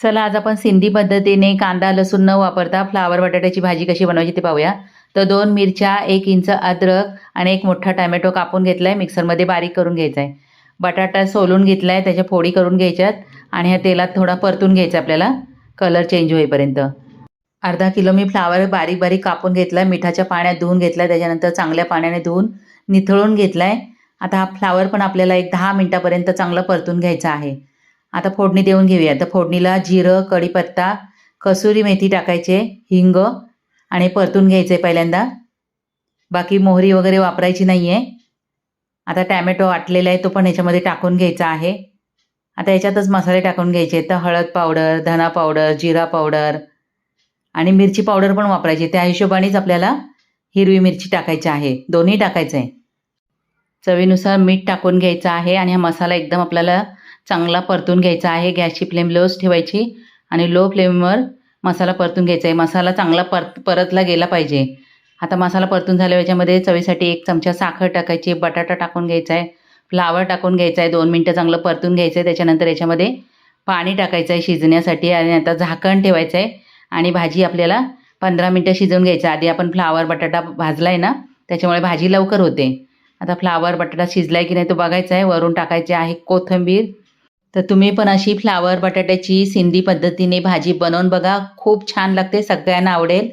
चला आज आपण सिंधी पद्धतीने कांदा लसूण न वापरता फ्लावर बटाट्याची भाजी कशी बनवायची ते पाहूया. तर 2 मिरच्या, 1 इंच अद्रक आणि 1 मोठा टोमॅटो कापून घेतलाय, मिक्सरमध्ये बारीक करून घ्यायचा आहे. बटाटा सोलून घेतलाय, त्याच्या फोडी करून घ्यायच्यात आणि ह्या तेलात थोडा परतून घ्यायचा आपल्याला कलर चेंज होईपर्यंत. अर्धा किलो मी फ्लावर बारीक बारीक कापून घेतलाय, मिठाच्या पाण्यात धुवून घेतलाय, त्याच्यानंतर चांगल्या पाण्याने धुवून निथळून घेतलाय. आता हा फ्लावर पण आपल्याला एक 10 मिनिटापर्यंत चांगलं परतून घ्यायचा आहे. आता फोडणी देऊन घेऊया. तर फोडणीला जिरं, कढीपत्ता, कसुरी मेथी टाकायचे, हिंग आणि परतून घ्यायचे पहिल्यांदा. बाकी मोहरी वगैरे वापरायची नाही आहे. आता टॅमॅटो वाटलेला आहे तो पण ह्याच्यामध्ये टाकून घ्यायचा आहे. आता याच्यातच मसाले टाकून घ्यायचे. तर हळद पावडर, धना पावडर, जिरा पावडर आणि मिरची पावडर पण वापरायची. त्या हिशोबानेच आपल्याला हिरवी मिरची टाकायची आहे, दोन्ही टाकायचं आहे. चवीनुसार मीठ टाकून घ्यायचं आहे आणि हा मसाला एकदम आपल्याला चांगला परतून घ्यायचा आहे. गॅसची फ्लेम लोच ठेवायची आणि लो फ्लेमवर मसाला परतून घ्यायचा आहे. मसाला चांगला परतला गेला पाहिजे. आता मसाला परतून झाल्यावर याच्यामध्ये चवीसाठी 1 चमचा साखर टाकायची, बटाटा टाकून घ्यायचा आहे, फ्लावर टाकून घ्यायचा आहे, 2 मिनटं चांगलं परतून घ्यायचं आहे. त्याच्यानंतर याच्यामध्ये पाणी टाकायचं आहे शिजण्यासाठी आणि आता झाकण ठेवायचं आहे आणि भाजी आपल्याला 15 मिनटं शिजवून घ्यायचं. आधी आपण फ्लावर बटाटा भाजला आहे ना, त्याच्यामुळे भाजी लवकर होते. आता फ्लावर बटाटा शिजलाय की नाही तो बघायचा आहे. वरून टाकायचे आहे कोथिंबीर. तर तुम्ही पण अशी फ्लावर बटाट्याची सिंधी पद्धतीने भाजी बनवून बघा, खूप छान लागते, सगळ्यांना आवडेल.